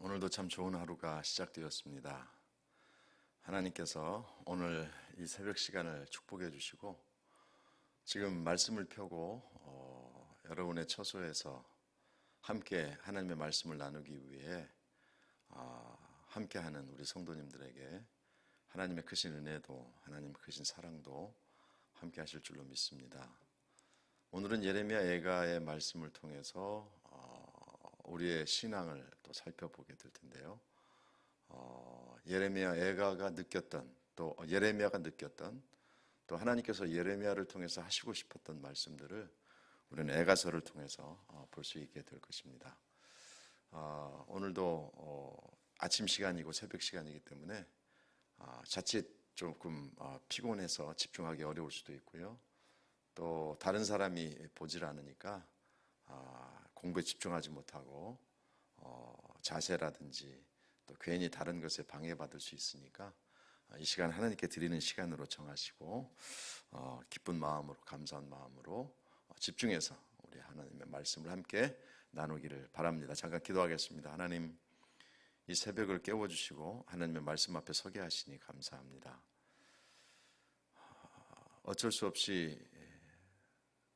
오늘도 참 좋은 하루가 시작되었습니다. 하나님께서 오늘 이 새벽 시간을 축복해 주시고 지금 말씀을 펴고 여러분의 처소에서 함께 하나님의 말씀을 나누기 위해 함께하는 우리 성도님들에게 하나님의 크신 은혜도 하나님의 크신 사랑도 함께 하실 줄로 믿습니다. 오늘은 예레미야 예가의 말씀을 통해서 우리의 신앙을 또 살펴보게 될 텐데요. 예레미야 예가가 느꼈던 또 예레미야가 느꼈던 또 하나님께서 예레미야를 통해서 하시고 싶었던 말씀들을 우리는 예가서를 통해서 볼 수 있게 될 것입니다. 오늘도 아침 시간이고 새벽 시간이기 때문에 자칫 조금 피곤해서 집중하기 어려울 수도 있고요. 또 다른 사람이 보질 않으니까 공부에 집중하지 못하고 자세라든지 또 괜히 다른 것에 방해받을 수 있으니까 이 시간 하나님께 드리는 시간으로 정하시고 기쁜 마음으로 감사한 마음으로 집중해서 우리 하나님의 말씀을 함께 나누기를 바랍니다. 잠깐 기도하겠습니다. 하나님, 이 새벽을 깨워주시고 하나님의 말씀 앞에 서게 하시니 감사합니다. 어쩔 수 없이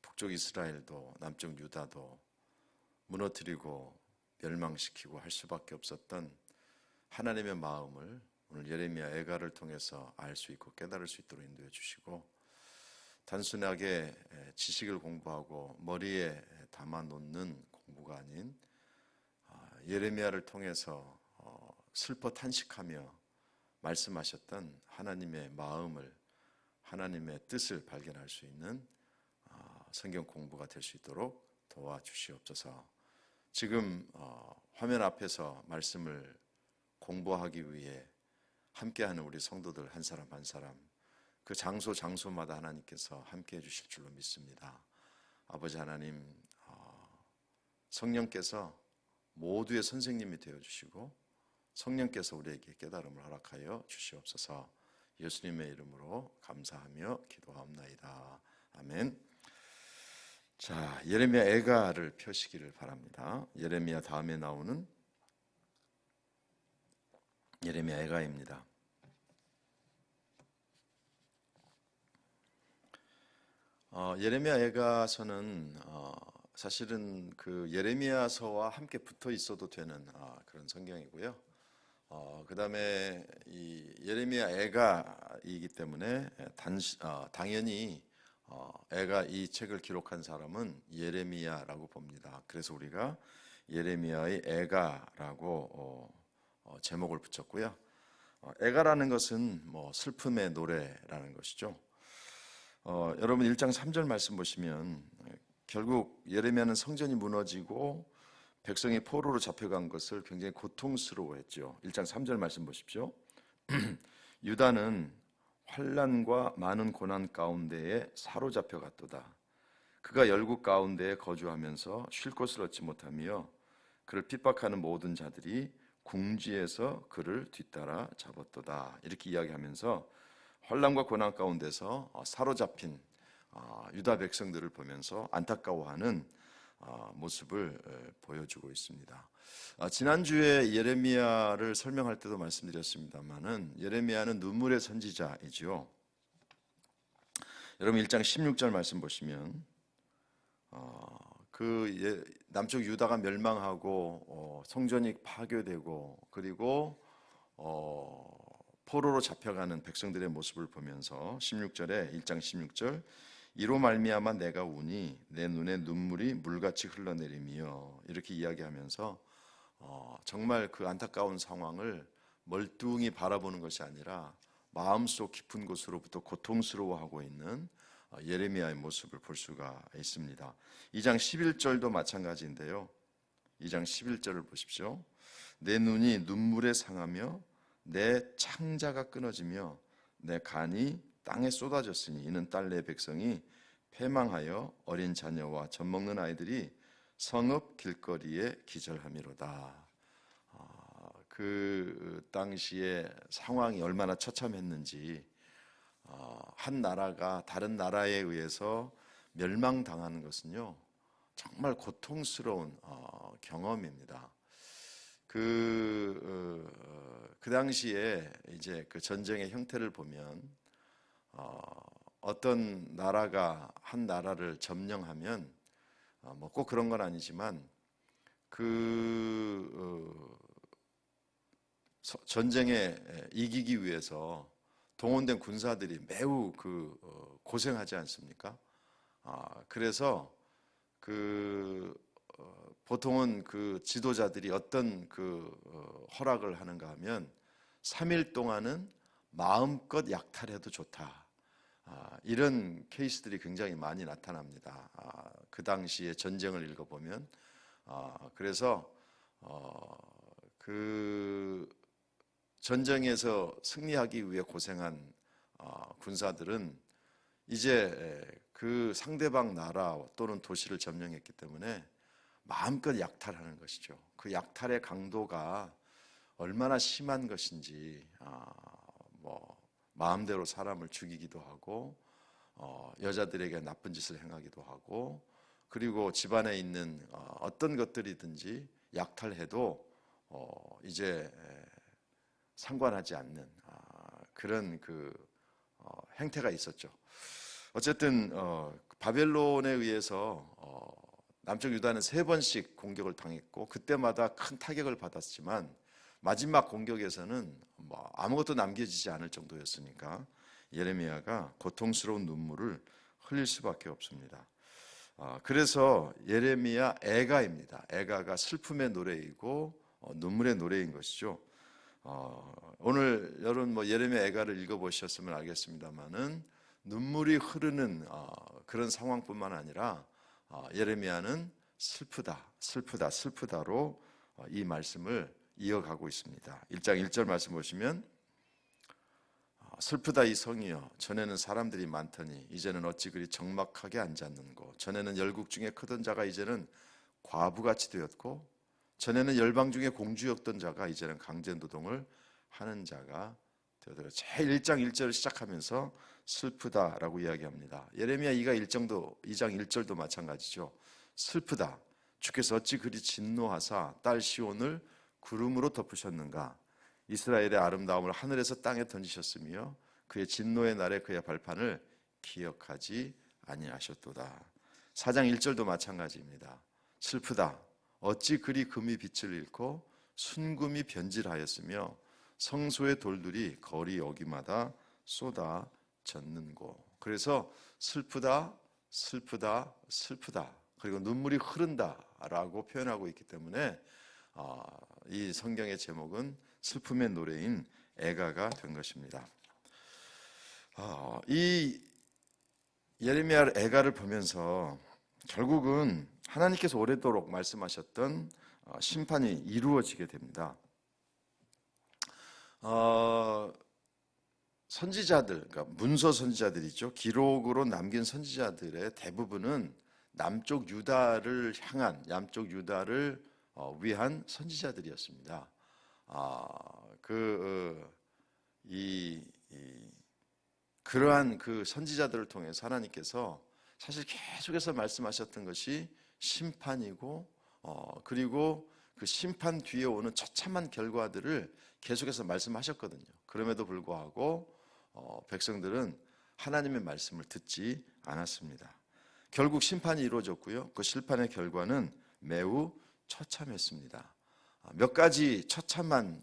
북쪽 이스라엘도 남쪽 유다도 무너뜨리고 멸망시키고 할 수밖에 없었던 하나님의 마음을 오늘 예레미야 예가를 통해서 알 수 있고 깨달을 수 있도록 인도해 주시고 단순하게 지식을 공부하고 머리에 담아놓는 공부가 아닌 예레미야를 통해서 슬퍼 탄식하며 말씀하셨던 하나님의 마음을 하나님의 뜻을 발견할 수 있는 성경 공부가 될 수 있도록 도와주시옵소서. 지금 화면 앞에서 말씀을 공부하기 위해 함께하는 우리 성도들 한 사람 한 사람 그 장소마다 하나님께서 함께해 주실 줄로 믿습니다. 아버지 하나님, 성령께서 모두의 선생님이 되어주시고 성령께서 우리에게 깨달음을 허락하여 주시옵소서. 예수님의 이름으로 감사하며 기도하옵나이다. 아멘. 자, 예레미야 예가를 펴시기를 바랍니다. 예레미야 다음에 나오는 예레미야 예가입니다. 예레미야 예가서는 사실은 그 예레미야서와 함께 붙어 있어도 되는 그런 성경이고요. 그 다음에 이 예레미야 예가이기 때문에 당연히 애가 이 책을 기록한 사람은 예레미야라고 봅니다. 그래서 우리가 예레미야의 애가라고 제목을 붙였고요. 애가라는 것은 슬픔의 노래라는 것이죠. 여러분 1장 3절 말씀 보시면 결국 예레미야는 성전이 무너지고 백성이 포로로 잡혀간 것을 굉장히 고통스러워했죠. 1장 3절 말씀 보십시오. 유다는 환난과 많은 고난 가운데에 사로잡혀 갔도다. 그가 열국 가운데에 거주하면서 쉴 곳을 얻지 못하며 그를 핍박하는 모든 자들이 궁지에서 그를 뒤따라 잡았도다. 이렇게 이야기하면서 환난과 고난 가운데서 사로잡힌 유다 백성들을 보면서 안타까워하는 모습을 보여주고 있습니다. 지난주에 예레미야를 설명할 때도 말씀드렸습니다만은 예레미야는 눈물의 선지자이죠. 여러분 1장 16절 말씀 보시면 남쪽 유다가 멸망하고 성전이 파괴되고 그리고 포로로 잡혀가는 백성들의 모습을 보면서 16절에 1장 16절 이로 말미암아 내가 우니 내 눈에 눈물이 물같이 흘러내리며 이렇게 이야기하면서 정말 그 안타까운 상황을 멀뚱히 바라보는 것이 아니라 마음속 깊은 곳으로부터 고통스러워하고 있는 예레미야의 모습을 볼 수가 있습니다. 2장 11절도 마찬가지인데요. 2장 11절을 보십시오. 내 눈이 눈물에 상하며 내 창자가 끊어지며 내 간이 땅에 쏟아졌으니 이는 딸 내 백성이 패망하여 어린 자녀와 젖먹는 아이들이 성읍 길거리에 기절함이로다. 그 당시에 상황이 얼마나 처참했는지 한 나라가 다른 나라에 의해서 멸망당하는 것은요 정말 고통스러운 경험입니다. 그 당시에 이제 그 전쟁의 형태를 보면 어떤 나라가 한 나라를 점령하면 뭐 꼭 그런 건 아니지만 전쟁에 이기기 위해서 동원된 군사들이 매우 고생하지 않습니까? 그래서 보통은 그 지도자들이 어떤 허락을 하는가 하면 3일 동안은 마음껏 약탈해도 좋다. 이런 케이스들이 굉장히 많이 나타납니다. 그 당시에 전쟁을 읽어보면 그래서 그 전쟁에서 승리하기 위해 고생한 군사들은 이제 그 상대방 나라 또는 도시를 점령했기 때문에 마음껏 약탈하는 것이죠. 그 약탈의 강도가 얼마나 심한 것인지 뭐 마음대로 사람을 죽이기도 하고 여자들에게 나쁜 짓을 행하기도 하고 그리고 집안에 있는 어떤 것들이든지 약탈해도 이제 상관하지 않는 그런 행태가 있었죠. 어쨌든 바벨론에 의해서 남쪽 유다는 3번씩 공격을 당했고 그때마다 큰 타격을 받았지만 마지막 공격에서는 뭐 아무것도 남겨지지 않을 정도였으니까 예레미야가 고통스러운 눈물을 흘릴 수밖에 없습니다. 그래서 예레미야 애가입니다. 애가가 슬픔의 노래이고 눈물의 노래인 것이죠. 오늘 여러분 뭐 예레미야 애가를 읽어보셨으면 알겠습니다만은 눈물이 흐르는 그런 상황뿐만 아니라 예레미야는 슬프다로 이 말씀을 이어가고 있습니다. 1장 1절 말씀 보시면 슬프다 이 성이여 전에는 사람들이 많더니 이제는 어찌 그리 적막하게 앉았는고 전에는 열국 중에 크던 자가 이제는 과부같이 되었고 전에는 열방 중에 공주였던 자가 이제는 강제노동을 하는 자가 되었더라. 제일 1장 1절을 시작하면서 슬프다라고 이야기합니다. 예레미야 2장 1절도 마찬가지죠. 슬프다. 주께서 어찌 그리 진노하사 딸 시온을 구름으로 덮으셨는가. 이스라엘의 아름다움을 하늘에서 땅에 던지셨으며 그의 진노의 날에 그의 발판을 기억하지 아니하셨도다. 4장 1절도 마찬가지입니다. 슬프다. 어찌 그리 금이 빛을 잃고 순금이 변질하였으며 성소의 돌들이 거리 여기마다 쏟아졌는고. 그래서 슬프다 그리고 눈물이 흐른다라고 표현하고 있기 때문에 이 성경의 제목은 슬픔의 노래인 애가가 된 것입니다. 이 예레미야 애가를 보면서 결국은 하나님께서 오래도록 말씀하셨던 심판이 이루어지게 됩니다. 선지자들, 그러니까 문서 선지자들이죠. 기록으로 남긴 선지자들의 대부분은 남쪽 유다를 위한 선지자들이었습니다. 그러한 그 선지자들을 통해서 하나님께서 사실 계속해서 말씀하셨던 것이 심판이고 그리고 그 심판 뒤에 오는 처참한 결과들을 계속해서 말씀하셨거든요. 그럼에도 불구하고 백성들은 하나님의 말씀을 듣지 않았습니다. 결국 심판이 이루어졌고요. 그 심판의 결과는 매우 처참했습니다. 몇 가지 처참한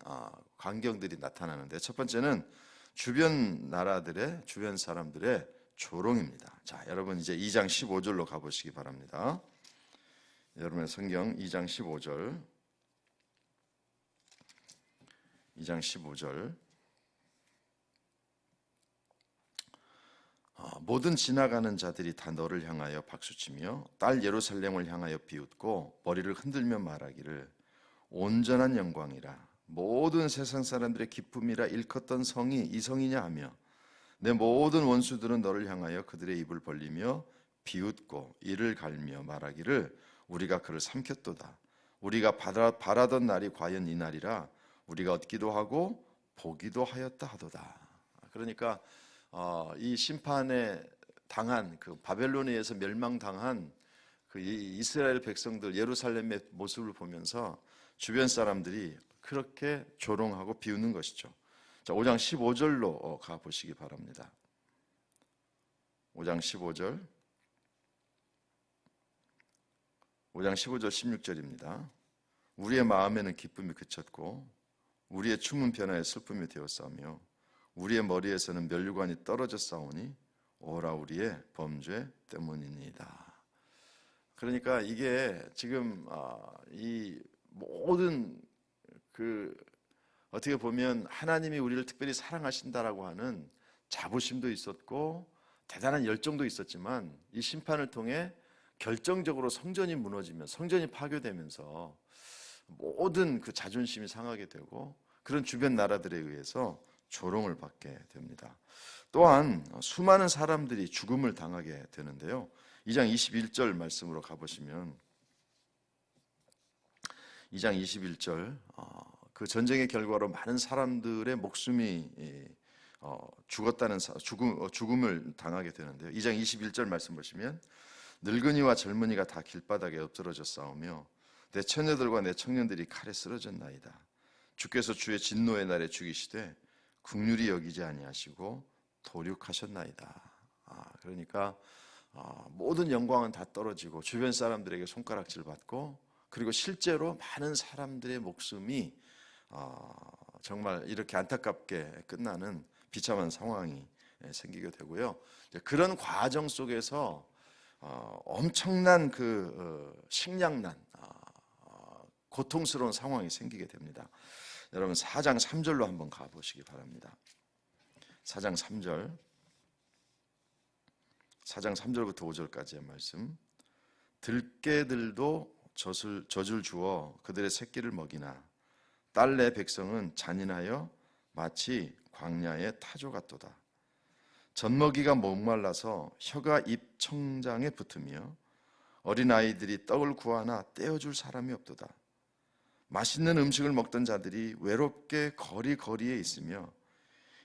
광경들이 나타나는데 첫 번째는 주변 사람들의 조롱입니다. 자, 여러분 이제 2장 15절로 가보시기 바랍니다. 여러분의 성경 2장 15절. 2장 15절. 모든 지나가는 자들이 다 너를 향하여 박수치며 딸 예루살렘을 향하여 비웃고 머리를 흔들며 말하기를 온전한 영광이라 모든 세상 사람들의 기쁨이라 일컫던 성이 이 성이냐 하며 내 모든 원수들은 너를 향하여 그들의 입을 벌리며 비웃고 이를 갈며 말하기를 우리가 그를 삼켰도다. 우리가 바라던 날이 과연 이 날이라 우리가 얻기도 하고 보기도 하였다 하도다. 그러니까 이 심판에 당한 그 바벨론에 의해서 멸망당한 그 이스라엘 백성들 예루살렘의 모습을 보면서 주변 사람들이 그렇게 조롱하고 비웃는 것이죠. 자, 5장 15절로 가보시기 바랍니다. 5장 15절 16절입니다. 우리의 마음에는 기쁨이 그쳤고 우리의 춤은 변화에 슬픔이 되었사오며 우리의 머리에서는 면류관이 떨어져 싸우니 오라 우리의 범죄 때문이니이다. 그러니까 이게 지금 이 모든 어떻게 보면 하나님이 우리를 특별히 사랑하신다라고 하는 자부심도 있었고 대단한 열정도 있었지만 이 심판을 통해 결정적으로 성전이 무너지면 성전이 파괴되면서 모든 그 자존심이 상하게 되고 그런 주변 나라들에 의해서 조롱을 받게 됩니다. 또한 수많은 사람들이 죽음을 당하게 되는데요. 2장 21절 말씀으로 가보시면 2장 21절 그 전쟁의 결과로 많은 사람들의 목숨이 죽었다는 죽음을 당하게 되는데요. 2장 21절 말씀 보시면 늙은이와 젊은이가 다 길바닥에 엎드러져 싸우며 내 처녀들과 내 청년들이 칼에 쓰러졌나이다. 주께서 주의 진노의 날에 죽이시되 긍휼히 여기지 아니하시고 도륙하셨나이다. 그러니까 모든 영광은 다 떨어지고 주변 사람들에게 손가락질 받고 그리고 실제로 많은 사람들의 목숨이 정말 이렇게 안타깝게 끝나는 비참한 상황이 생기게 되고요. 그런 과정 속에서 엄청난 식량난, 고통스러운 상황이 생기게 됩니다. 여러분 4장 3절로 한번 가보시기 바랍니다. 4장 3절 4장 3절부터 5절까지의 말씀. 들깨들도 젖을 주어 그들의 새끼를 먹이나 딸 내 백성은 잔인하여 마치 광야의 타조 같도다. 젖먹이가 목말라서 혀가 입 청장에 붙으며 어린아이들이 떡을 구하나 떼어줄 사람이 없도다. 맛있는 음식을 먹던 자들이 외롭게 거리거리에 있으며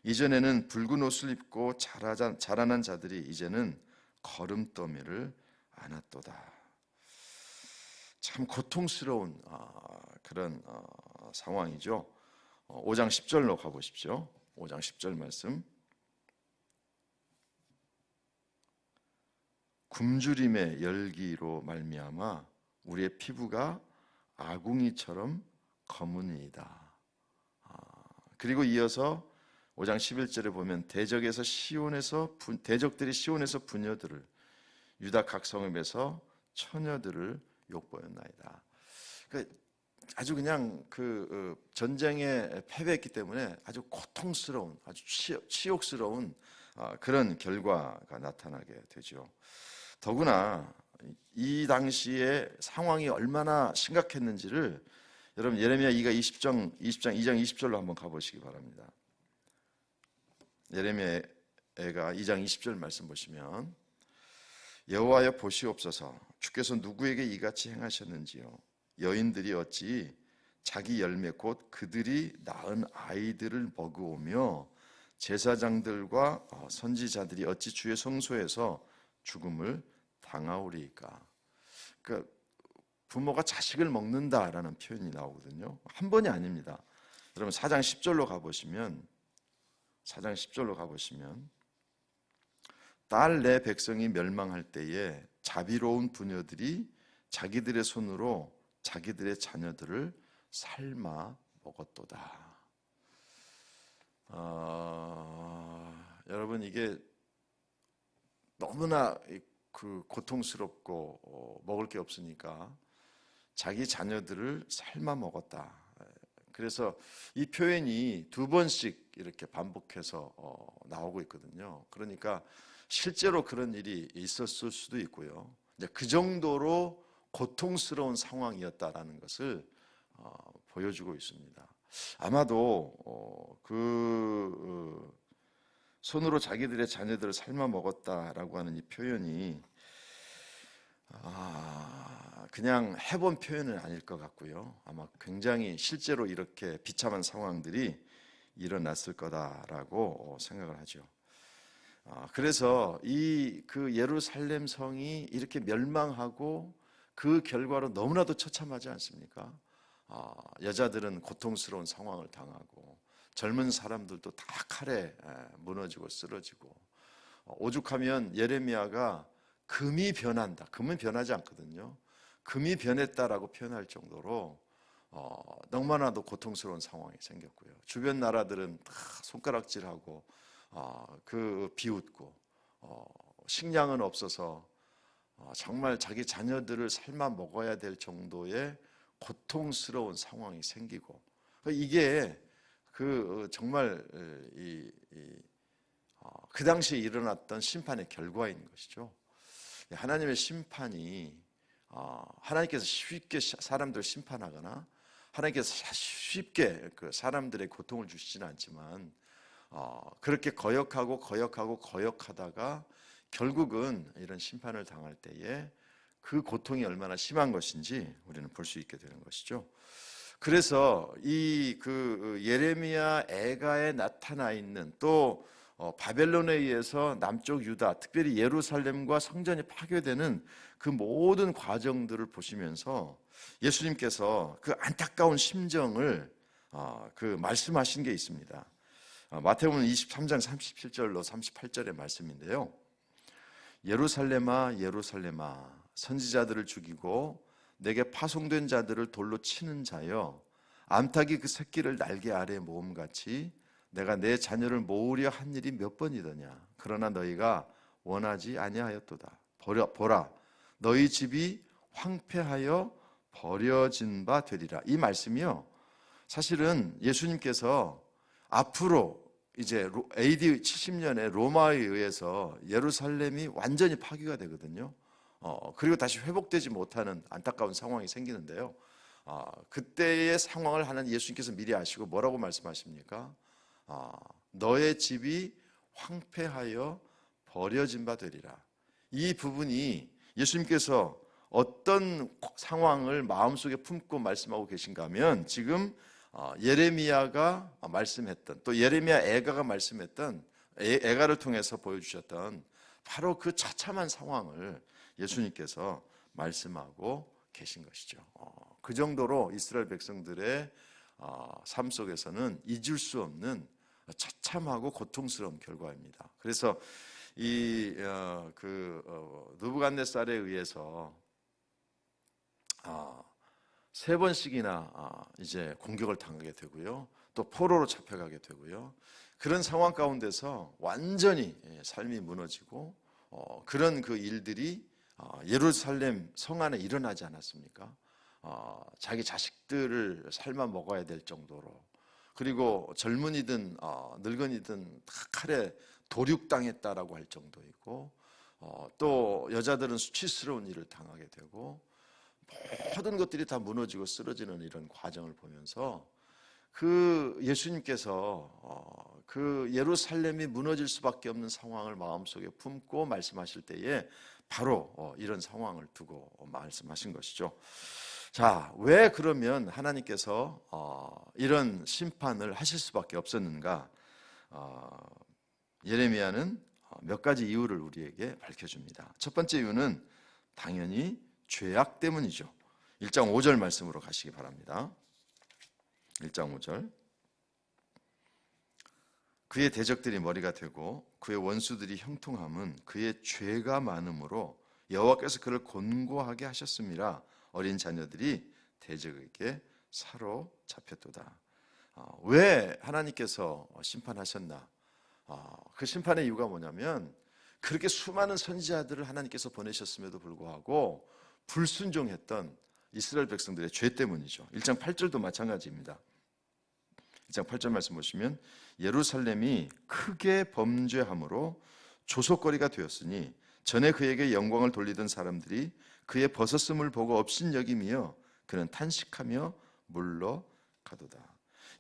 이전에는 붉은 옷을 입고 자라난 자들이 이제는 거름더미를 안았도다. 참 고통스러운 그런 상황이죠. 5장 10절로 가보십시오. 5장 10절 말씀. 굶주림의 열기로 말미암아 우리의 피부가 아궁이처럼 검으니이다. 그리고 이어서 5장 11절에 보면 대적들이 시온에서 부녀들을 유다 각 성읍에서 처녀들을 욕보였나이다. 아주 그냥 전쟁에 패배했기 때문에 아주 고통스러운, 아주 치욕스러운 그런 결과가 나타나게 되죠. 더구나 이 당시에 상황이 얼마나 심각했는지를 여러분 예레미야 2장 20절로 한번 가보시기 바랍니다. 예레미야가 2장 20절 말씀 보시면 여호와여 보시옵소서 주께서 누구에게 이같이 행하셨는지요. 여인들이 어찌 자기 열매 곧 그들이 낳은 아이들을 먹으오며 제사장들과 선지자들이 어찌 주의 성소에서 죽음을 당하오리이까. 그러니까 부모가 자식을 먹는다라는 표현이 나오거든요. 한 번이 아닙니다. 여러분 4장 10절로 가보시면 딸 내 백성이 멸망할 때에 자비로운 부녀들이 자기들의 손으로 자기들의 자녀들을 삶아 먹었도다. 여러분 이게 너무나 고통스럽고 먹을 게 없으니까 자기 자녀들을 삶아 먹었다. 그래서 이 표현이 두 번씩 이렇게 반복해서 나오고 있거든요. 그러니까 실제로 그런 일이 있었을 수도 있고요. 그 정도로 고통스러운 상황이었다라는 것을 보여주고 있습니다. 아마도 손으로 자기들의 자녀들을 삶아 먹었다라고 하는 이 표현이 그냥 해본 표현은 아닐 것 같고요. 아마 굉장히 실제로 이렇게 비참한 상황들이 일어났을 거다라고 생각을 하죠. 그래서 그 예루살렘 성이 이렇게 멸망하고 그 결과로 너무나도 처참하지 않습니까? 여자들은 고통스러운 상황을 당하고 젊은 사람들도 다 칼에 무너지고 쓰러지고 오죽하면 예레미야가 금이 변한다. 금은 변하지 않거든요. 금이 변했다라고 표현할 정도로 너무나도 고통스러운 상황이 생겼고요. 주변 나라들은 다 손가락질하고 비웃고 식량은 없어서 정말 자기 자녀들을 삶아 먹어야 될 정도의 고통스러운 상황이 생기고 이게 정말 그 당시에 일어났던 심판의 결과인 것이죠. 하나님의 심판이 하나님께서 쉽게 사람들을 심판하거나 하나님께서 쉽게 그 사람들의 고통을 주시지는 않지만 그렇게 거역하다가 결국은 이런 심판을 당할 때에 그 고통이 얼마나 심한 것인지 우리는 볼 수 있게 되는 것이죠. 그래서 예레미야 애가에 나타나 있는 또 바벨론에 의해서 남쪽 유다, 특별히 예루살렘과 성전이 파괴되는 그 모든 과정들을 보시면서 예수님께서 그 안타까운 심정을 말씀하신 게 있습니다. 마태복음 23장 37절로 38절의 말씀인데요. 예루살렘아 예루살렘아 선지자들을 죽이고 내게 파송된 자들을 돌로 치는 자여 암탉이 그 새끼를 날개 아래 모음같이 내가 내 자녀를 모으려 한 일이 몇 번이더냐. 그러나 너희가 원하지 아니하였도다. 보라 너희 집이 황폐하여 버려진 바 되리라. 이 말씀이요, 사실은 예수님께서 앞으로 이제 AD 70년에 로마에 의해서 예루살렘이 완전히 파괴가 되거든요. 그리고 다시 회복되지 못하는 안타까운 상황이 생기는데요. 그때의 상황을 하나님 예수님께서 미리 아시고 뭐라고 말씀하십니까? 너의 집이 황폐하여 버려진 바 되리라. 이 부분이 예수님께서 어떤 상황을 마음속에 품고 말씀하고 계신가 하면 지금 예레미야가 말씀했던 또 예레미야 애가가 말씀했던 애가를 통해서 보여주셨던 바로 그 처참한 상황을 예수님께서 말씀하고 계신 것이죠. 그 정도로 이스라엘 백성들의 삶 속에서는 잊을 수 없는 처참하고 고통스러운 결과입니다. 그래서 느부갓네살에 의해서 3번씩이나 이제 공격을 당하게 되고요. 또 포로로 잡혀가게 되고요. 그런 상황 가운데서 완전히 삶이 무너지고 그런 그 일들이 예루살렘 성 안에 일어나지 않았습니까? 자기 자식들을 삶아 먹어야 될 정도로, 그리고 젊은이든 늙은이든 다 칼에 도륙당했다라고 할 정도이고, 또 여자들은 수치스러운 일을 당하게 되고 모든 것들이 다 무너지고 쓰러지는 이런 과정을 보면서 그 예수님께서 그 예루살렘이 무너질 수밖에 없는 상황을 마음속에 품고 말씀하실 때에 바로 이런 상황을 두고 말씀하신 것이죠. 자, 왜 그러면 하나님께서 이런 심판을 하실 수밖에 없었는가? 예레미야는 몇 가지 이유를 우리에게 밝혀줍니다. 첫 번째 이유는 당연히 죄악 때문이죠. 1장 5절 말씀으로 가시기 바랍니다. 1장 5절. 그의 대적들이 머리가 되고 그의 원수들이 형통함은 그의 죄가 많음으로 여호와께서 그를 곤고하게 하셨음이라. 어린 자녀들이 대적에게 사로잡혔도다. 왜 하나님께서 심판하셨나? 그 심판의 이유가 뭐냐면 그렇게 수많은 선지자들을 하나님께서 보내셨음에도 불구하고 불순종했던 이스라엘 백성들의 죄 때문이죠. 1장 8절도 마찬가지입니다. 1장 8절 말씀 보시면 예루살렘이 크게 범죄함으로 조속거리가 되었으니 전에 그에게 영광을 돌리던 사람들이 그의 벗었음을 보고 업신여김이여 그는 탄식하며 물러가도다.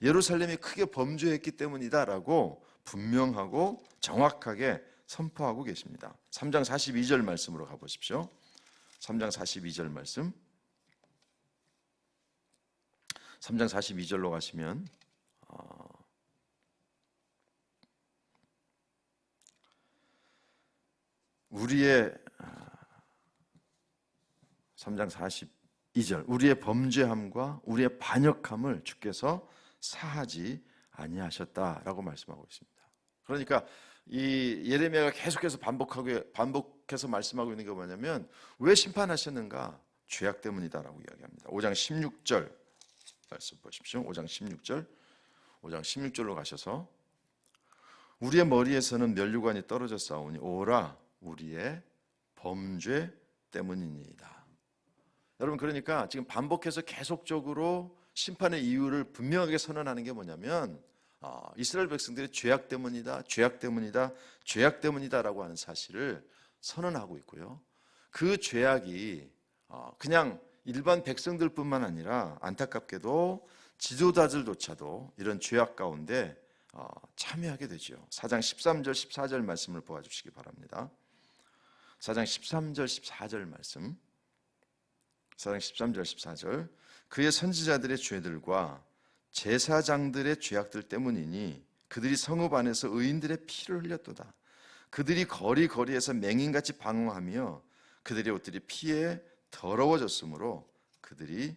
예루살렘이 크게 범죄했기 때문이다라고 분명하고 정확하게 선포하고 계십니다. 3장 42절 말씀으로 가보십시오. 3장 42절 말씀. 3장 42절로 가시면 우리의 3장 2절 우리의 범죄함과 우리의 반역함을 주께서 사하지 아니하셨다라고 말씀하고 있습니다. 그러니까 이 예레미야가 계속해서 반복해서 말씀하고 있는 게 뭐냐면 왜 심판하셨는가? 죄악 때문이다라고 이야기합니다. 5장 16절 말씀 보십시오. 5장 16절로 가셔서 우리의 머리에서는 면류관이 떨어져 싸우니 오라 우리의 범죄 때문이니이다. 여러분 그러니까 지금 반복해서 계속적으로 심판의 이유를 분명하게 선언하는 게 뭐냐면 이스라엘 백성들의 죄악 때문이다, 죄악 때문이다, 죄악 때문이다라고 하는 사실을 선언하고 있고요. 그 죄악이 그냥 일반 백성들뿐만 아니라 안타깝게도 지도자들조차도 이런 죄악 가운데 참여하게 되죠. 4장 13절 14절 말씀을 보아주시기 바랍니다. 4장 13절 14절 말씀 4장 13절 14절 그의 선지자들의 죄들과 제사장들의 죄악들 때문이니 그들이 성읍 안에서 의인들의 피를 흘렸도다. 그들이 거리거리에서 맹인같이 방황하며 그들의 옷들이 피에 더러워졌으므로 그들이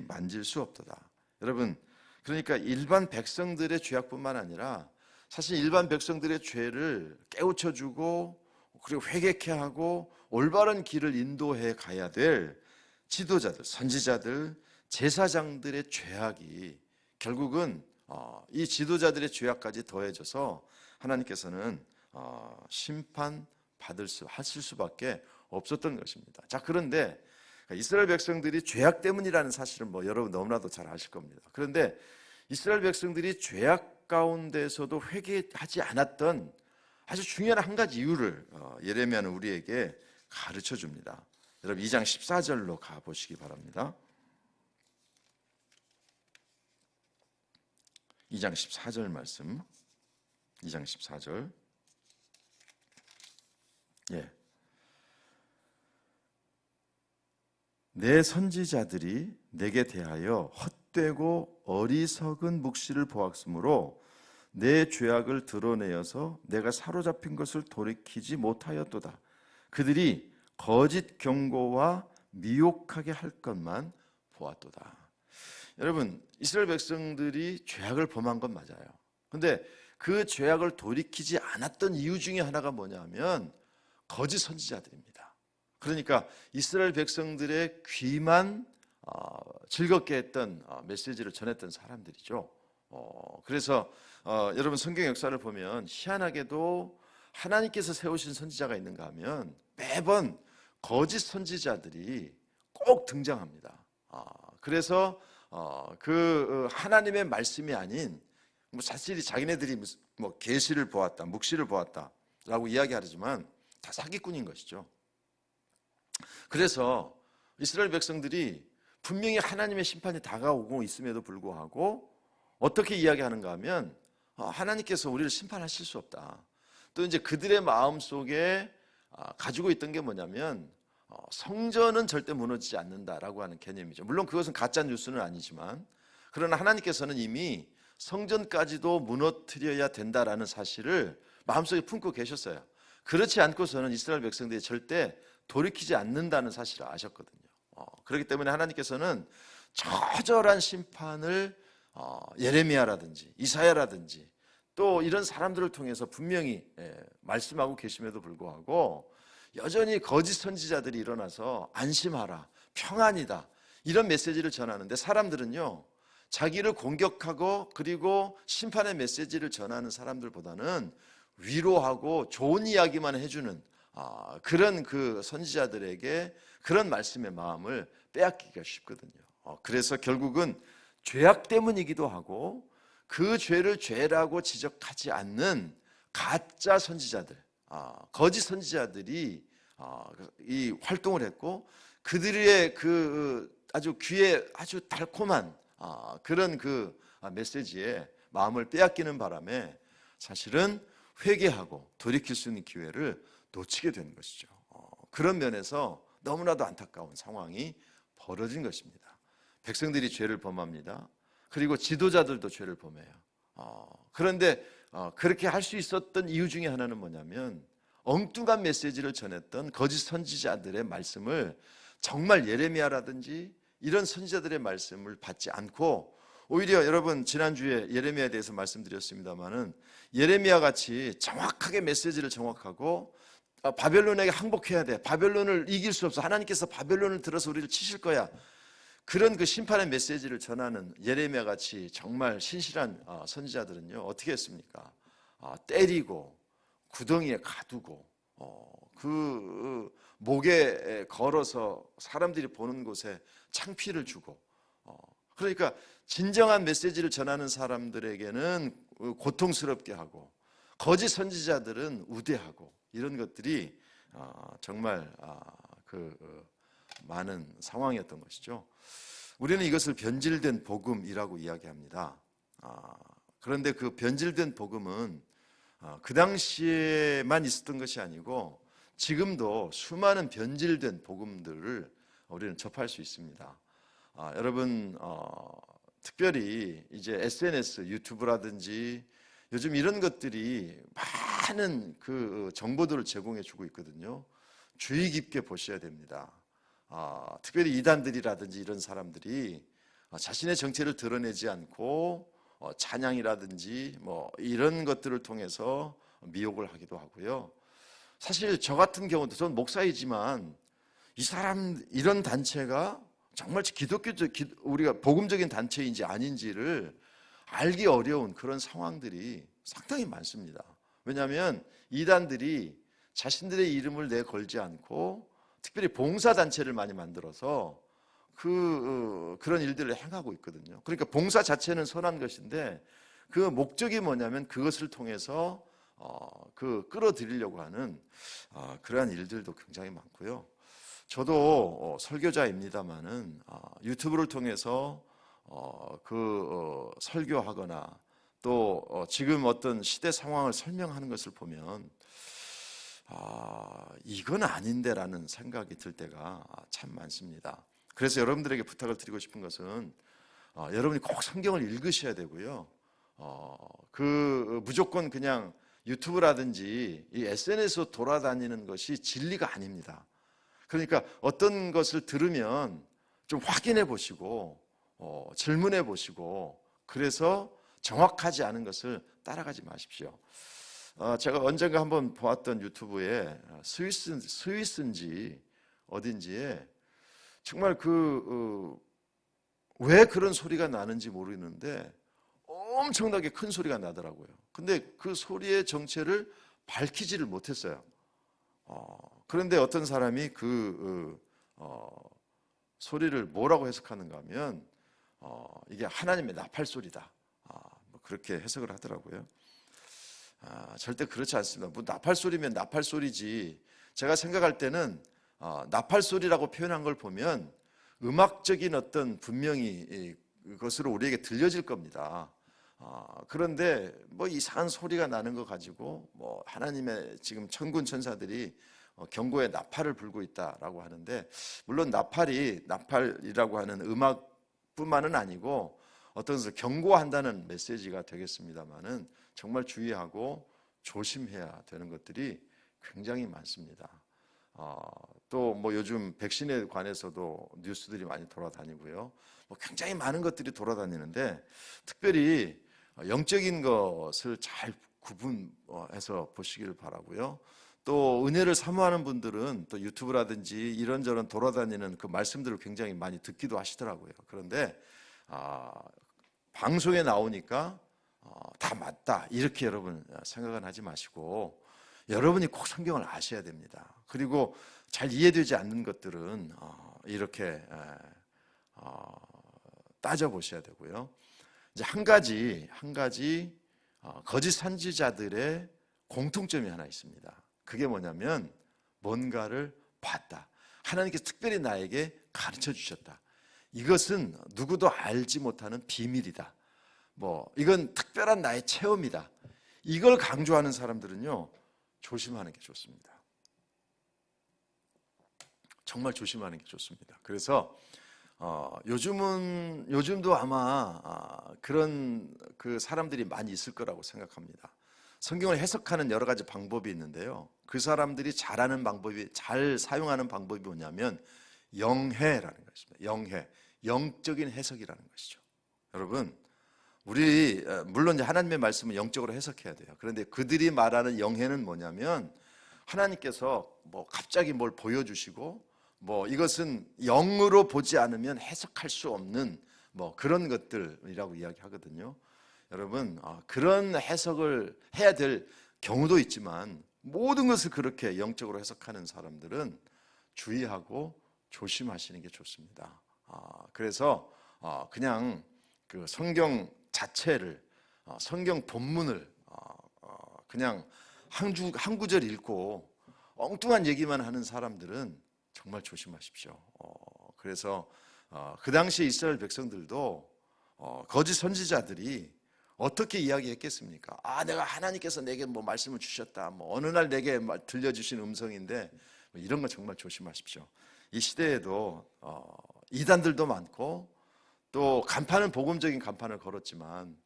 만질 수 없도다. 여러분 그러니까 일반 백성들의 죄악뿐만 아니라 사실 일반 백성들의 죄를 깨우쳐주고 그리고 회개케 하고 올바른 길을 인도해 가야 될 지도자들, 선지자들, 제사장들의 죄악이 결국은 이 지도자들의 죄악까지 더해져서 하나님께서는 하실 수밖에 없었던 것입니다. 자, 그런데 이스라엘 백성들이 죄악 때문이라는 사실은 여러분 너무나도 잘 아실 겁니다. 그런데 이스라엘 백성들이 죄악 가운데서도 회개하지 않았던 아주 중요한 한 가지 이유를 예레미야는 우리에게 가르쳐 줍니다. 여러분 2장 14절로 가보시기 바랍니다. 2장 14절 말씀 2장 14절 내 선지자들이 내게 대하여 헛되고 어리석은 묵시를 보았으므로 내 죄악을 드러내어서 내가 사로잡힌 것을 돌이키지 못하였도다. 그들이 거짓 경고와 미혹하게 할 것만 보았도다. 여러분 이스라엘 백성들이 죄악을 범한 건 맞아요. 그런데 그 죄악을 돌이키지 않았던 이유 중에 하나가 뭐냐면 거짓 선지자들입니다. 그러니까 이스라엘 백성들의 귀만 즐겁게 했던 메시지를 전했던 사람들이죠. 그래서 여러분 성경 역사를 보면 희한하게도 하나님께서 세우신 선지자가 있는가 하면 매번 거짓 선지자들이 꼭 등장합니다. 그래서 그 하나님의 말씀이 아닌 사실이 자기네들이 계시를 보았다, 묵시를 보았다라고 이야기하지만 다 사기꾼인 것이죠. 그래서 이스라엘 백성들이 분명히 하나님의 심판이 다가오고 있음에도 불구하고 어떻게 이야기하는가 하면 하나님께서 우리를 심판하실 수 없다. 또 이제 그들의 마음 속에 가지고 있던 게 뭐냐면 성전은 절대 무너지지 않는다라고 하는 개념이죠. 물론 그것은 가짜 뉴스는 아니지만 그러나 하나님께서는 이미 성전까지도 무너뜨려야 된다라는 사실을 마음속에 품고 계셨어요. 그렇지 않고서는 이스라엘 백성들이 절대 돌이키지 않는다는 사실을 아셨거든요. 그렇기 때문에 하나님께서는 처절한 심판을 예레미야라든지 이사야라든지 또 이런 사람들을 통해서 분명히 말씀하고 계심에도 불구하고 여전히 거짓 선지자들이 일어나서 안심하라, 평안이다 이런 메시지를 전하는데 사람들은요 자기를 공격하고 그리고 심판의 메시지를 전하는 사람들보다는 위로하고 좋은 이야기만 해주는 그런 그 선지자들에게 그런 말씀의 마음을 빼앗기가 쉽거든요. 그래서 결국은 죄악 때문이기도 하고 그 죄를 죄라고 지적하지 않는 가짜 선지자들, 거짓 선지자들이 이 활동을 했고 그들의 그 아주 귀에 아주 달콤한 그런 그 메시지에 마음을 빼앗기는 바람에 사실은 회개하고 돌이킬 수 있는 기회를 놓치게 되는 것이죠. 그런 면에서 너무나도 안타까운 상황이 벌어진 것입니다. 백성들이 죄를 범합니다. 그리고 지도자들도 죄를 범해요. 그런데 그렇게 할 수 있었던 이유 중에 하나는 뭐냐면 엉뚱한 메시지를 전했던 거짓 선지자들의 말씀을 정말 예레미야라든지 이런 선지자들의 말씀을 받지 않고 오히려 여러분 지난주에 예레미야에 대해서 말씀드렸습니다마는 예레미야 같이 정확하게 메시지를 정확하고 바벨론에게 항복해야 돼. 바벨론을 이길 수 없어. 하나님께서 바벨론을 들어서 우리를 치실 거야. 그런 그 심판의 메시지를 전하는 예레미야 같이 정말 신실한 선지자들은요 어떻게 했습니까? 때리고 구덩이에 가두고 그 목에 걸어서 사람들이 보는 곳에 창피를 주고 그러니까 진정한 메시지를 전하는 사람들에게는 고통스럽게 하고 거짓 선지자들은 우대하고 이런 것들이 정말 많은 상황이었던 것이죠. 우리는 이것을 변질된 복음이라고 이야기합니다. 그런데 그 변질된 복음은 그 당시에만 있었던 것이 아니고 지금도 수많은 변질된 복음들을 우리는 접할 수 있습니다. 여러분 특별히 이제 SNS, 유튜브라든지 요즘 이런 것들이 많은 그 정보들을 제공해 주고 있거든요. 주의 깊게 보셔야 됩니다. 특별히 이단들이라든지 이런 사람들이 자신의 정체를 드러내지 않고 찬양이라든지 뭐 이런 것들을 통해서 미혹을 하기도 하고요. 사실 저 같은 경우도 전 목사이지만 이 사람 이런 단체가 정말 기독교적 우리가 복음적인 단체인지 아닌지를 알기 어려운 그런 상황들이 상당히 많습니다. 왜냐하면 이단들이 자신들의 이름을 내걸지 않고 특별히 봉사단체를 많이 만들어서 그런 일들을 행하고 있거든요. 그러니까 봉사 자체는 선한 것인데 그 목적이 뭐냐면 그것을 통해서 끌어들이려고 하는 그러한 일들도 굉장히 많고요. 저도 설교자입니다만은 유튜브를 통해서 설교하거나 또 지금 어떤 시대 상황을 설명하는 것을 보면 이건 아닌데라는 생각이 들 때가 참 많습니다. 그래서 여러분들에게 부탁을 드리고 싶은 것은 여러분이 꼭 성경을 읽으셔야 되고요. 무조건 그냥 유튜브라든지 이 SNS로 돌아다니는 것이 진리가 아닙니다. 그러니까 어떤 것을 들으면 좀 확인해 보시고 질문해 보시고 그래서 정확하지 않은 것을 따라가지 마십시오. 제가 언젠가 한번 보았던 유튜브에 스위스인지 어딘지에 정말 왜 그런 소리가 나는지 모르겠는데 엄청나게 큰 소리가 나더라고요. 근데 그 소리의 정체를 밝히지를 못했어요. 그런데 어떤 사람이 소리를 뭐라고 해석하는가 하면 이게 하나님의 나팔 소리다. 뭐 그렇게 해석을 하더라고요. 절대 그렇지 않습니다. 뭐 나팔 소리면 나팔 소리지. 제가 생각할 때는 나팔 소리라고 표현한 걸 보면 음악적인 어떤 분명히 그것으로 우리에게 들려질 겁니다. 그런데 뭐 이상한 소리가 나는 거 가지고 뭐 하나님의 지금 천군 천사들이 경고의 나팔을 불고 있다라고 하는데 물론 나팔이라고 하는 음악뿐만은 아니고 어떤 것을 경고한다는 메시지가 되겠습니다만은 정말 주의하고 조심해야 되는 것들이 굉장히 많습니다. 또 뭐 요즘 백신에 관해서도 뉴스들이 많이 돌아다니고요. 뭐 굉장히 많은 것들이 돌아다니는데 특별히 영적인 것을 잘 구분해서 보시기를 바라고요. 또 은혜를 사모하는 분들은 또 유튜브라든지 이런저런 돌아다니는 그 말씀들을 굉장히 많이 듣기도 하시더라고요. 그런데 방송에 나오니까 다 맞다 이렇게 여러분 생각은 하지 마시고 여러분이 꼭 성경을 아셔야 됩니다. 그리고 잘 이해되지 않는 것들은 이렇게 따져보셔야 되고요. 이제 한 가지 거짓 선지자들의 공통점이 하나 있습니다. 그게 뭐냐면 뭔가를 봤다. 하나님께서 특별히 나에게 가르쳐 주셨다. 이것은 누구도 알지 못하는 비밀이다. 뭐 이건 특별한 나의 체험이다. 이걸 강조하는 사람들은요 조심하는 게 좋습니다. 정말 조심하는 게 좋습니다. 그래서 요즘도 아마 그런 그 사람들이 많이 있을 거라고 생각합니다. 성경을 해석하는 여러 가지 방법이 있는데요. 그 사람들이 잘 사용하는 방법이 뭐냐면 영해라는 것입니다. 영해, 영적인 해석이라는 것이죠. 여러분, 우리 물론 이제 하나님의 말씀은 영적으로 해석해야 돼요. 그런데 그들이 말하는 영해는 뭐냐면 하나님께서 뭐 갑자기 뭘 보여주시고 뭐 이것은 영으로 보지 않으면 해석할 수 없는 뭐 그런 것들이라고 이야기하거든요. 여러분, 그런 해석을 해야 될 경우도 있지만 모든 것을 그렇게 영적으로 해석하는 사람들은 주의하고 조심하시는 게 좋습니다. 그래서 그냥 그 성경 자체를, 성경 본문을 그냥 한 구절 읽고 엉뚱한 얘기만 하는 사람들은 정말 조심하십시오. 그래서 그 당시 이스라엘 백성들도 거짓 선지자들이 어떻게 이야기했겠습니까? 내가 하나님께서 내게 뭐 말씀을 주셨다. 뭐 어느 날 내게 들려주신 음성인데 뭐 이런 거 정말 조심하십시오. 이 시대에도 이단들도 많고 또 간판은 복음적인 간판을 걸었지만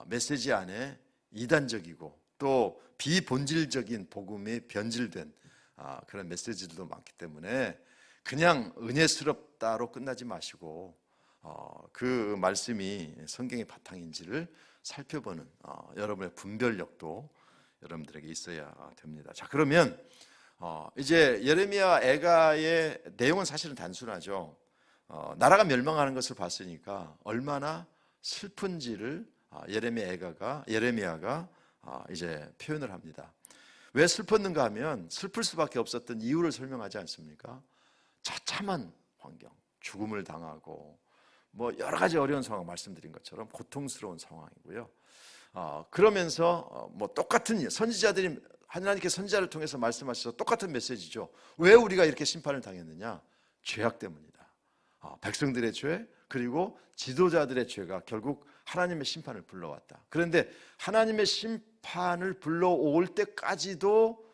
메시지 안에 이단적이고 또 비본질적인 복음이 변질된 그런 메시지들도 많기 때문에 그냥 은혜스럽다로 끝나지 마시고 그 말씀이 성경의 바탕인지를 살펴보는 여러분의 분별력도 여러분들에게 있어야 됩니다. 자, 그러면 이제 예레미야 애가의 내용은 사실은 단순하죠. 나라가 멸망하는 것을 봤으니까 얼마나 슬픈지를 예레미야가 이제 표현을 합니다. 왜 슬펐는가 하면 슬플 수밖에 없었던 이유를 설명하지 않습니까? 처참한 환경, 죽음을 당하고 뭐 여러 가지 어려운 상황 말씀드린 것처럼 고통스러운 상황이고요. 그러면서 뭐 똑같은 선지자들이 하나님께 선지자를 통해서 말씀하셔서 똑같은 메시지죠. 왜 우리가 이렇게 심판을 당했느냐? 죄악 때문이다. 백성들의 죄 그리고 지도자들의 죄가 결국 하나님의 심판을 불러왔다. 그런데 하나님의 심판을 불러올 때까지도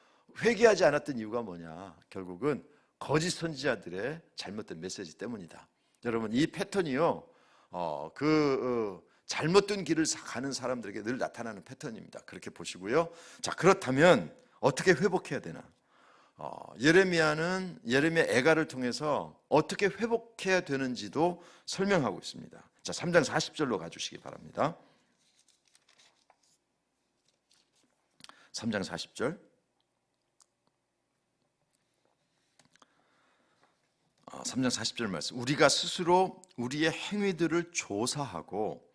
회개하지 않았던 이유가 뭐냐? 결국은 거짓 선지자들의 잘못된 메시지 때문이다. 여러분, 이 패턴이요, 잘못된 길을 가는 사람들에게 늘 나타나는 패턴입니다. 그렇게 보시고요. 자, 그렇다면 어떻게 회복해야 되나? 예레미야 애가를 통해서 어떻게 회복해야 되는지도 설명하고 있습니다. 자, 3장 40절로 가주시기 바랍니다. 3장 40절. 3장 40절 말씀. 우리가 스스로 우리의 행위들을 조사하고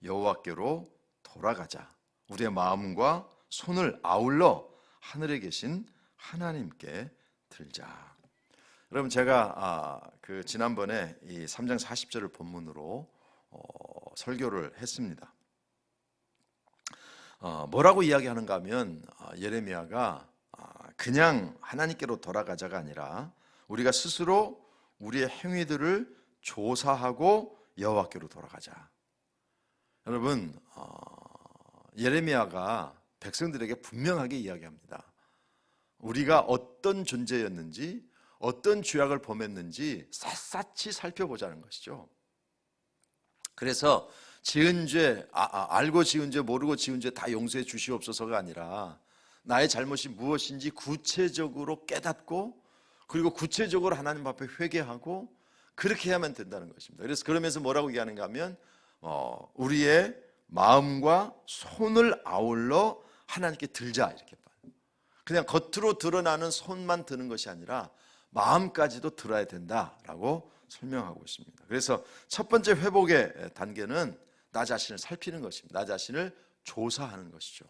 여호와께로 돌아가자. 우리의 마음과 손을 아울러 하늘에 계신 하나님께 들자. 여러분, 제가 지난번에 이 3장 40절을 본문으로 설교를 했습니다. 뭐라고 이야기하는가 하면 예레미야가 그냥 하나님께로 돌아가자가 아니라 우리가 스스로 우리의 행위들을 조사하고 여호와께로 돌아가자. 여러분, 예레미야가 백성들에게 분명하게 이야기합니다. 우리가 어떤 존재였는지, 어떤 죄악을 범했는지 샅샅이 살펴보자는 것이죠. 그래서 지은 죄, 알고 지은 죄, 모르고 지은 죄 다 용서해 주시옵소서가 아니라 나의 잘못이 무엇인지 구체적으로 깨닫고 그리고 구체적으로 하나님 앞에 회개하고 그렇게 해야만 된다는 것입니다. 그래서 그러면서 뭐라고 얘기하는가 하면 우리의 마음과 손을 아울러 하나님께 들자, 이렇게 봐요. 그냥 겉으로 드러나는 손만 드는 것이 아니라 마음까지도 들어야 된다라고 설명하고 있습니다. 그래서 첫 번째 회복의 단계는 나 자신을 살피는 것입니다. 나 자신을 조사하는 것이죠.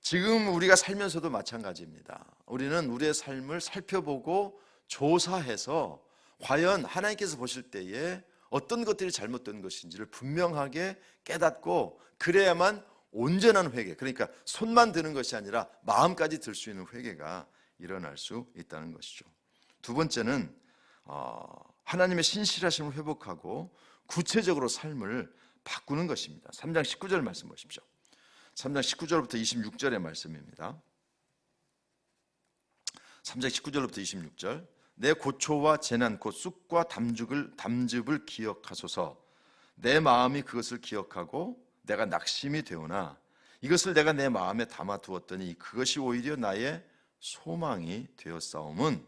지금 우리가 살면서도 마찬가지입니다. 우리는 우리의 삶을 살펴보고 조사해서 과연 하나님께서 보실 때에 어떤 것들이 잘못된 것인지를 분명하게 깨닫고 그래야만 온전한 회개, 그러니까 손만 드는 것이 아니라 마음까지 들 수 있는 회개가 일어날 수 있다는 것이죠. 두 번째는 하나님의 신실하심을 회복하고 구체적으로 삶을 바꾸는 것입니다. 3장 19절 말씀 보십시오. 3장 19절부터 26절의 말씀입니다. 3장 19절부터 26절. 내 고초와 재난 곧 쑥과 담즙을 기억하소서. 내 마음이 그것을 기억하고 내가 낙심이 되오나 이것을 내가 내 마음에 담아두었더니 그것이 오히려 나의 소망이 되었사옴은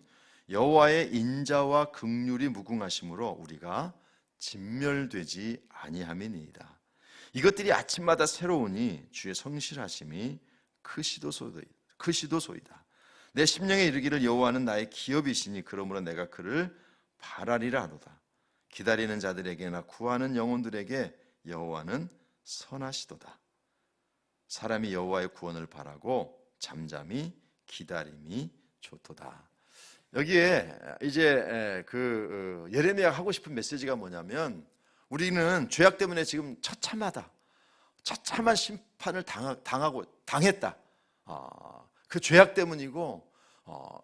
여호와의 인자와 긍휼이 무궁하심으로 우리가 진멸되지 아니함이니이다. 이것들이 아침마다 새로우니 주의 성실하심이 크시도소이다. 내 심령에 이르기를 여호와는 나의 기업이시니 그러므로 내가 그를 바라리라 하도다. 기다리는 자들에게나 구하는 영혼들에게 여호와는 선하시도다. 사람이 여호와의 구원을 바라고 잠잠히 기다림이 좋도다. 여기에 이제 예레미야가 하고 싶은 메시지가 뭐냐면, 우리는 죄악 때문에 지금 처참한 심판을 당했다. 그 죄악 때문이고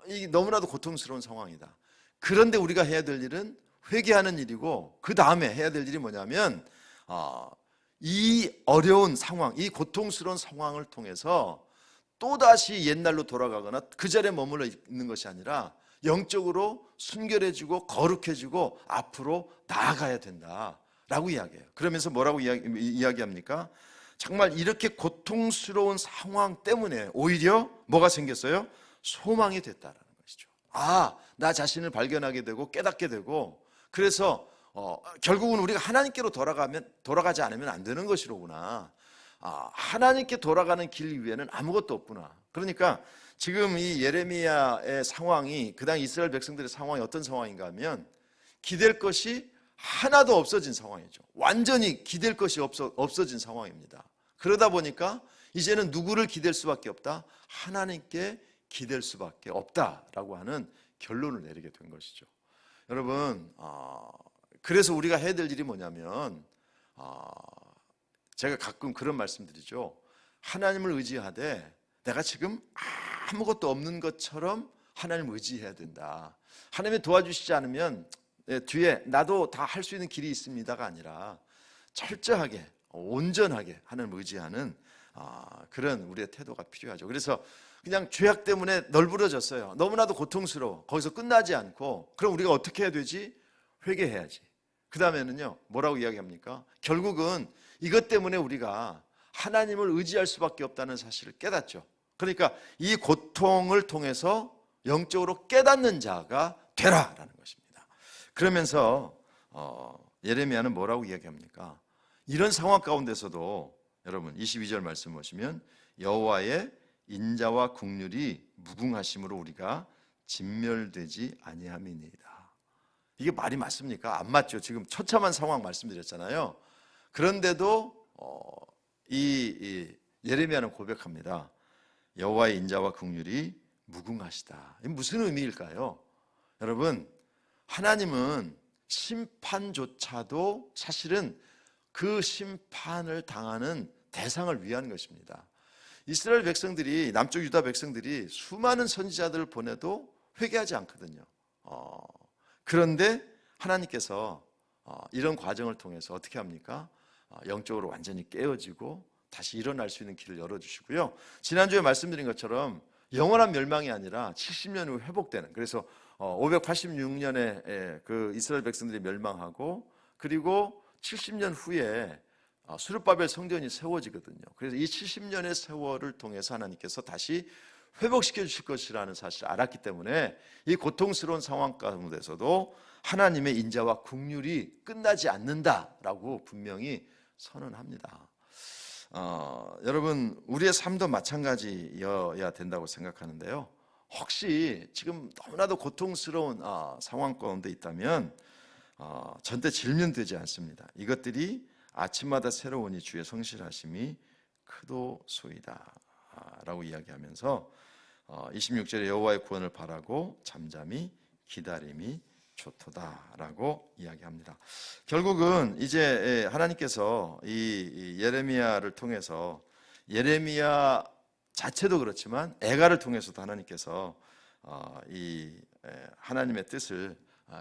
이게 너무나도 고통스러운 상황이다. 그런데 우리가 해야 될 일은 회개하는 일이고, 그 다음에 해야 될 일이 뭐냐면 이 어려운 상황, 이 고통스러운 상황을 통해서 또다시 옛날로 돌아가거나 그 자리에 머물러 있는 것이 아니라 영적으로 순결해지고 거룩해지고 앞으로 나아가야 된다라고 이야기해요. 그러면서 뭐라고 이야기합니까? 정말 이렇게 고통스러운 상황 때문에 오히려 뭐가 생겼어요? 소망이 됐다라는 것이죠. 나 자신을 발견하게 되고 깨닫게 되고, 그래서 결국은 우리가 하나님께로 돌아가지 않으면 안 되는 것이로구나. 하나님께 돌아가는 길 위에는 아무것도 없구나. 그러니까 지금 이 예레미야의 상황이, 그 당시 이스라엘 백성들의 상황이 어떤 상황인가 하면, 기댈 것이 하나도 없어진 상황이죠. 완전히 기댈 것이 없어진 상황입니다. 그러다 보니까 이제는 누구를 기댈 수밖에 없다? 하나님께 기댈 수밖에 없다라고 하는 결론을 내리게 된 것이죠. 여러분, 그래서 우리가 해야 될 일이 뭐냐면, 제가 가끔 그런 말씀드리죠. 하나님을 의지하되 내가 지금 아무것도 없는 것처럼 하나님을 의지해야 된다. 하나님이 도와주시지 않으면 뒤에 나도 다 할 수 있는 길이 있습니다가 아니라 철저하게 온전하게 하나님을 의지하는 그런 우리의 태도가 필요하죠. 그래서 그냥 죄악 때문에 널브러졌어요. 너무나도 고통스러워. 거기서 끝나지 않고, 그럼 우리가 어떻게 해야 되지? 회개해야지. 그 다음에는요, 뭐라고 이야기합니까? 결국은 이것 때문에 우리가 하나님을 의지할 수밖에 없다는 사실을 깨닫죠. 그러니까 이 고통을 통해서 영적으로 깨닫는 자가 되라라는 것입니다. 그러면서 예레미야는 뭐라고 이야기합니까? 이런 상황 가운데서도 여러분 22절 말씀 보시면, 여호와의 인자와 긍휼이 무궁하심으로 우리가 진멸되지 아니함이니이다. 이게 말이 맞습니까? 안 맞죠. 지금 처참한 상황 말씀드렸잖아요. 그런데도 이 예레미야는 고백합니다. 여호와의 인자와 긍휼이 무궁하시다. 이게 무슨 의미일까요? 여러분, 하나님은 심판조차도 사실은 그 심판을 당하는 대상을 위한 것입니다. 이스라엘 백성들이, 남쪽 유다 백성들이 수많은 선지자들을 보내도 회개하지 않거든요. 그런데 하나님께서 이런 과정을 통해서 어떻게 합니까? 영적으로 완전히 깨어지고 다시 일어날 수 있는 길을 열어주시고요. 지난주에 말씀드린 것처럼 영원한 멸망이 아니라 70년 후 회복되는, 그래서 586년에 그 이스라엘 백성들이 멸망하고, 그리고 70년 후에 수르바벨 성전이 세워지거든요. 그래서 이 70년의 세월을 통해서 하나님께서 다시 회복시켜 주실 것이라는 사실을 알았기 때문에 이 고통스러운 상황 가운데서도 하나님의 인자와 긍휼이 끝나지 않는다라고 분명히 선언합니다. 여러분, 우리의 삶도 마찬가지여야 된다고 생각하는데요. 혹시 지금 너무나도 고통스러운 상황 가운데 있다면 절대 질문되지 않습니다. 이것들이 아침마다 새로우니 주의 성실하심이 크도소이다 라고 이야기하면서 26절에 여호와의 구원을 바라고 잠잠히 기다림이 좋도다라고 이야기합니다. 결국은 이제 하나님께서 이 예레미야를 통해서, 예레미야 자체도 그렇지만 애가를 통해서도 하나님께서 이 하나님의 뜻을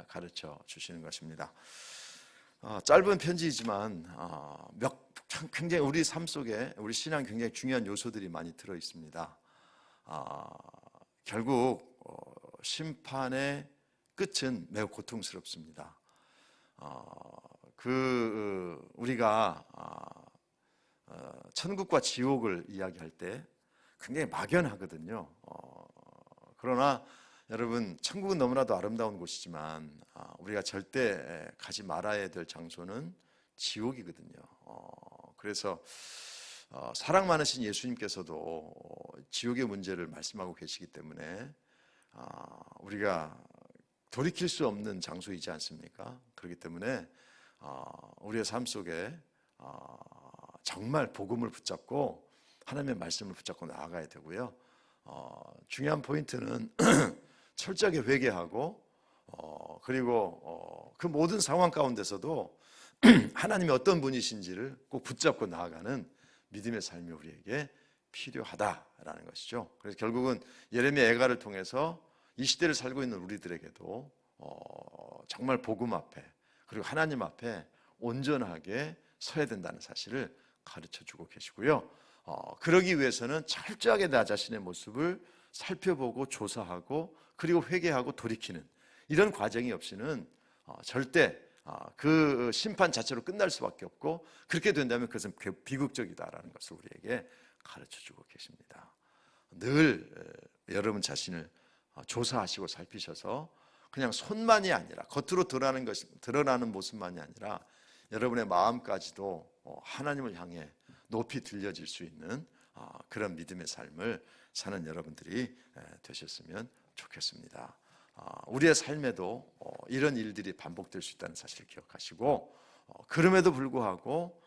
가르쳐 주시는 것입니다. 짧은 편지이지만 굉장히 우리 삶 속에, 우리 신앙 굉장히 중요한 요소들이 많이 들어 있습니다. 결국 심판의 끝은 매우 고통스럽습니다. 우리가 천국과 지옥을 이야기할 때 굉장히 막연하거든요. 그러나 여러분, 천국은 너무나도 아름다운 곳이지만 우리가 절대 가지 말아야 될 장소는 지옥이거든요. 그래서 사랑 많으신 예수님께서도 지옥의 문제를 말씀하고 계시기 때문에 우리가 돌이킬 수 없는 장소이지 않습니까? 그렇기 때문에 우리의 삶 속에 정말 복음을 붙잡고 하나님의 말씀을 붙잡고 나아가야 되고요. 중요한 포인트는 철저하게 회개하고 그리고 그 모든 상황 가운데서도 하나님이 어떤 분이신지를 꼭 붙잡고 나아가는 믿음의 삶이 우리에게 필요하다라는 것이죠. 그래서 결국은 예레미야 애가를 통해서 이 시대를 살고 있는 우리들에게도 정말 복음 앞에 그리고 하나님 앞에 온전하게 서야 된다는 사실을 가르쳐주고 계시고요. 그러기 위해서는 철저하게 나 자신의 모습을 살펴보고 조사하고 그리고 회개하고 돌이키는 이런 과정이 없이는 절대 그 심판 자체로 끝날 수밖에 없고, 그렇게 된다면 그것은 비극적이다라는 것을 우리에게 가르쳐주고 계십니다. 늘 여러분 자신을 조사하시고 살피셔서 그냥 손만이 아니라 겉으로 드러나는 모습만이 아니라 여러분의 마음까지도 하나님을 향해 높이 들려질 수 있는 그런 믿음의 삶을 사는 여러분들이 되셨으면 좋겠습니다. 우리의 삶에도 이런 일들이 반복될 수 있다는 사실을 기억하시고, 그럼에도 불구하고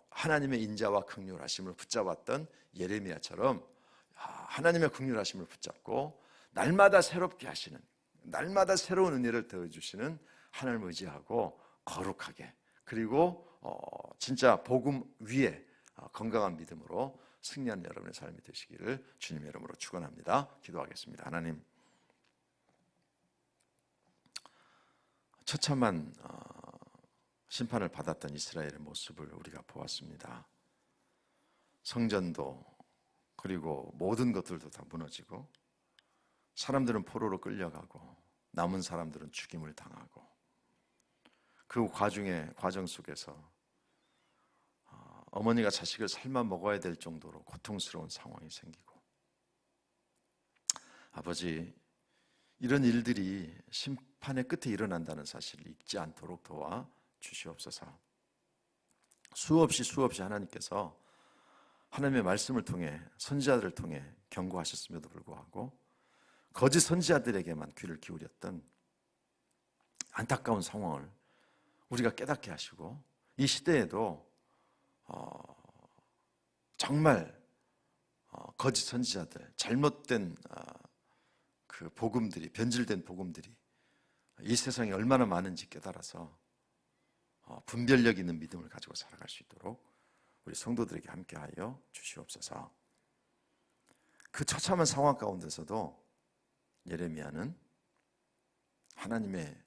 하나님의 인자와 긍휼하심을 붙잡았던 예레미야처럼 하나님의 긍휼하심을 붙잡고 날마다 새롭게 하시는, 날마다 새로운 은혜를 더해주시는 하나님을 의지하고 거룩하게, 그리고 진짜 복음 위에 건강한 믿음으로 승리하는 여러분의 삶이 되시기를 주님의 이름으로 축원합니다. 기도하겠습니다. 하나님, 처참한 심판을 받았던 이스라엘의 모습을 우리가 보았습니다. 성전도 그리고 모든 것들도 다 무너지고, 사람들은 포로로 끌려가고 남은 사람들은 죽임을 당하고, 그 과정 속에서 어머니가 자식을 삶아 먹어야 될 정도로 고통스러운 상황이 생기고, 아버지, 이런 일들이 심판의 끝에 일어난다는 사실을 잊지 않도록 도와 주시옵소서. 수없이 하나님께서 하나님의 말씀을 통해 선지자들을 통해 경고하셨음에도 불구하고 거짓 선지자들에게만 귀를 기울였던 안타까운 상황을 우리가 깨닫게 하시고, 이 시대에도 정말 거짓 선지자들, 잘못된 그 복음들이, 변질된 복음들이 이 세상에 얼마나 많은지 깨달아서 분별력 있는 믿음을 가지고 살아갈 수 있도록 우리 성도들에게 함께하여 주시옵소서. 그 처참한 상황 가운데서도 예레미야는 하나님의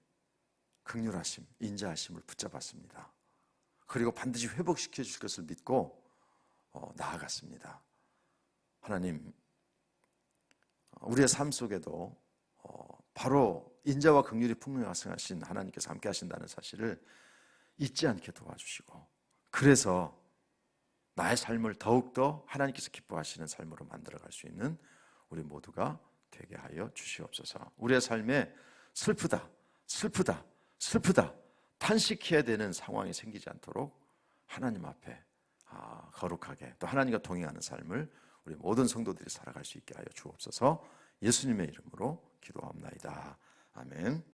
긍휼하심, 인자하심을 붙잡았습니다. 그리고 반드시 회복시켜 주실 것을 믿고 나아갔습니다. 하나님, 우리의 삶 속에도 바로 인자와 긍휼이 풍성하신 하나님께서 함께 하신다는 사실을 잊지 않게 도와주시고, 그래서 나의 삶을 더욱더 하나님께서 기뻐하시는 삶으로 만들어갈 수 있는 우리 모두가 되게 하여 주시옵소서. 우리의 삶에 슬프다 탄식해야 되는 상황이 생기지 않도록 하나님 앞에 거룩하게, 또 하나님과 동행하는 삶을 우리 모든 성도들이 살아갈 수 있게 하여 주옵소서. 예수님의 이름으로 기도합나이다. 아멘.